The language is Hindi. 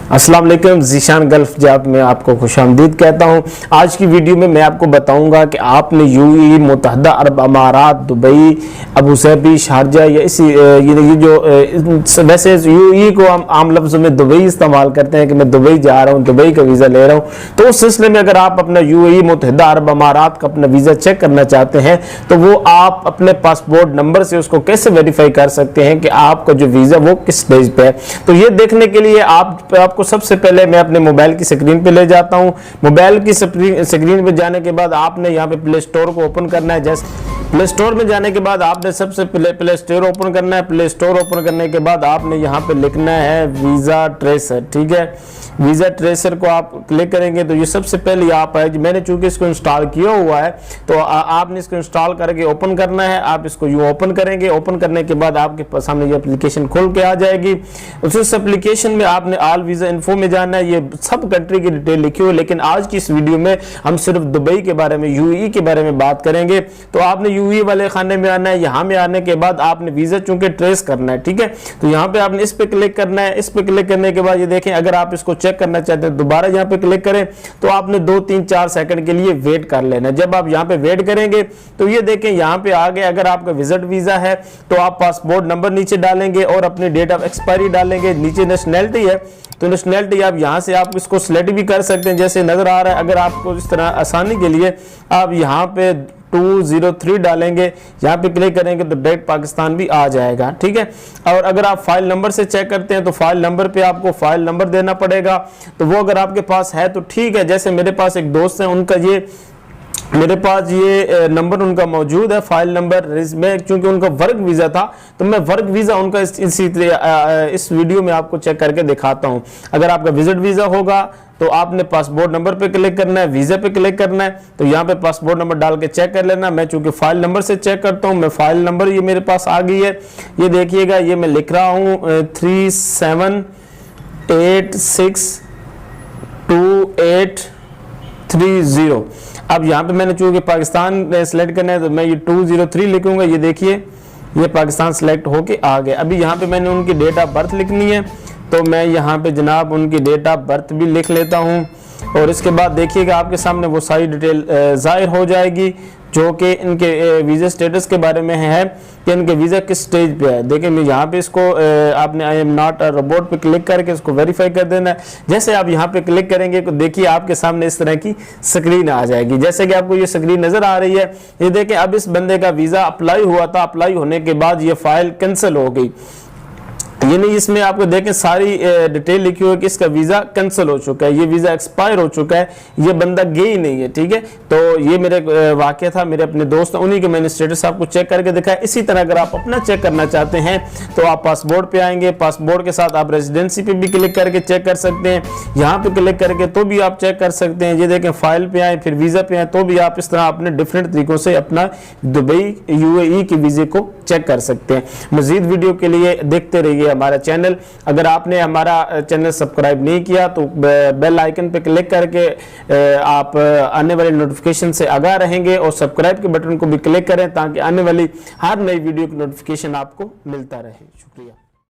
अस्सलाम वालेकुम, ज़ीशान गल्फ जॉब में आपको खुशामदीद कहता हूं। आज की वीडियो में मैं आपको बताऊंगा कि आपने यूएई, मुत्तहदा अरब अमारात, दुबई, अबू धाबी, शारजा या इसी ये जो वैसे यूएई को हम आम लफ्ज़ों में दुबई इस्तेमाल करते हैं कि मैं दुबई जा रहा हूं, दुबई का वीज़ा ले रहा हूं। तो उस सिलसिले में अगर आप अपना यूएई, मुत्तहदा अरब अमारात का अपना वीज़ा चेक करना चाहते हैं तो वो आप अपने पासपोर्ट नंबर से उसको कैसे वेरीफाई कर सकते हैं कि आपका जो वीज़ा वो किस स्टेज पे है। तो ये देखने के लिए आपको सबसे पहले मैं अपने मोबाइल की स्क्रीन पे ले जाता हूं। मोबाइल की स्क्रीन पे जाने के बाद आपने यहाँ पे प्ले स्टोर को ओपन करना है। जैसे प्ले स्टोर में जाने के बाद आपने सबसे पहले प्ले स्टोर ओपन करना है। प्ले स्टोर ओपन करने के बाद आपने यहाँ पे लिखना है वीज़ा ट्रेसर। ठीक है, वीज़ा ट्रेसर को आप क्लिक करेंगे तो ये सबसे पहले यहाँ पर मैंने चूंकि इसको इंस्टॉल किया हुआ है तो आपने इसको इंस्टॉल करके ओपन करना है। आप इसको यूँ ओपन करेंगे। ओपन करने के बाद आपके सामने ये एप्लीकेशन खुल के आ जाएगी। उस एप्लीकेशन में आपने ऑल वीज़ा इन्फो में जाना है। ये सब कंट्री की डिटेल लिखी हुई है, लेकिन आज की इस वीडियो में हम सिर्फ दुबई के बारे में, यूएई के बारे में बात करेंगे। तो आपने यूएई वाले खाने में आना है। यहाँ में आने के बाद आपने वीज़ा चूंकि ट्रेस करना है, ठीक है, तो यहाँ पे आपने इस पे क्लिक करना है। इस पे क्लिक करने के बाद ये देखें, अगर आप इसको चेक करना चाहते हैं दोबारा यहाँ पे क्लिक करें तो आपने 2, 3, 4 सेकंड के लिए वेट कर लेना है। जब आप यहाँ पे वेट करेंगे तो ये देखें यहाँ पे आ गए। अगर आपका विजिट वीजा है तो आप पासपोर्ट नंबर नीचे डालेंगे और अपनी डेट ऑफ एक्सपायरी डालेंगे। नीचे नेशनैलिटी है तो नेशनैलिटी आप यहाँ से आप इसको सिलेक्ट भी कर सकते हैं जैसे नजर आ रहा है। अगर आपको इस तरह आसानी के लिए आप यहाँ पे 203 डालेंगे, यहाँ पे क्लिक करेंगे तो डायरेक्ट पाकिस्तान भी आ जाएगा। ठीक है, और अगर आप फाइल नंबर से चेक करते हैं तो फाइल नंबर पे आपको फाइल नंबर देना पड़ेगा। तो वो अगर आपके पास है तो ठीक है। जैसे मेरे पास एक दोस्त है, उनका मेरे पास ये नंबर उनका मौजूद है, फाइल नंबर में, क्योंकि उनका वर्क वीज़ा था तो मैं वर्क वीज़ा उनका इस वीडियो में आपको चेक करके दिखाता हूं। अगर आपका विजिट वीज़ा होगा तो आपने पासपोर्ट नंबर पे क्लिक करना है, वीज़ा पे क्लिक करना है। तो यहाँ पे पासपोर्ट नंबर डाल के चेक कर लेना। मैं चूंकि फाइल नंबर से चेक करता हूँ, मैं फाइल नंबर ये मेरे पास आ गई है। ये देखिएगा, ये मैं लिख रहा हूँ 37862830। अब यहाँ पे मैंने चूंकि पाकिस्तान सेलेक्ट करना है तो मैं ये 203 लिखूंगा। ये देखिए, ये पाकिस्तान सेलेक्ट होके आ गए। अभी यहाँ पे मैंने उनकी डेट ऑफ बर्थ लिखनी है तो मैं यहाँ पे जनाब उनकी डेट ऑफ बर्थ भी लिख लेता हूँ। और इसके बाद देखिएगा आपके सामने वो सारी डिटेल जाहिर हो जाएगी जो कि इनके वीज़ा स्टेटस के बारे में है कि इनके वीज़ा किस स्टेज पे है। देखिए, मैं यहाँ पे इसको आपने I am not a robot पे क्लिक करके इसको वेरीफाई कर देना है। जैसे आप यहाँ पे क्लिक करेंगे तो देखिए आपके सामने इस तरह की स्क्रीन आ जाएगी। जैसे कि आपको ये स्क्रीन नज़र आ रही है, ये देखें अब इस बंदे का वीज़ा अप्लाई हुआ था। अप्लाई होने के बाद ये फाइल कैंसिल हो गई। ये नहीं, इसमें आपको देखें सारी डिटेल लिखी हुई है कि इसका वीज़ा कैंसिल हो चुका है, ये वीज़ा एक्सपायर हो चुका है, ये बंदा गया ही नहीं है। ठीक है, तो ये मेरे वाक़या था, मेरे अपने दोस्त, उन्हीं के मैंने स्टेटस आपको चेक करके दिखाया। इसी तरह अगर आप अपना चेक करना चाहते हैं तो आप पासपोर्ट पे आएंगे। पासपोर्ट के साथ आप रेजिडेंसी पे भी क्लिक करके चेक कर सकते हैं। यहाँ पे क्लिक करके तो भी आप चेक कर सकते हैं। ये देखें, फाइल पे आए, फिर वीज़ा पे आए, तो भी आप इस तरह अपने डिफरेंट तरीकों से अपना दुबई, यूएई के वीज़े को चेक कर सकते हैं। मज़ीद वीडियो के लिए देखते रहिए हमारा चैनल। अगर आपने हमारा चैनल सब्सक्राइब नहीं किया तो बेल आइकन पे क्लिक करके आप आने वाली नोटिफिकेशन से आगाह रहेंगे और सब्सक्राइब के बटन को भी क्लिक करें ताकि आने वाली हर नई वीडियो की नोटिफिकेशन आपको मिलता रहे। शुक्रिया।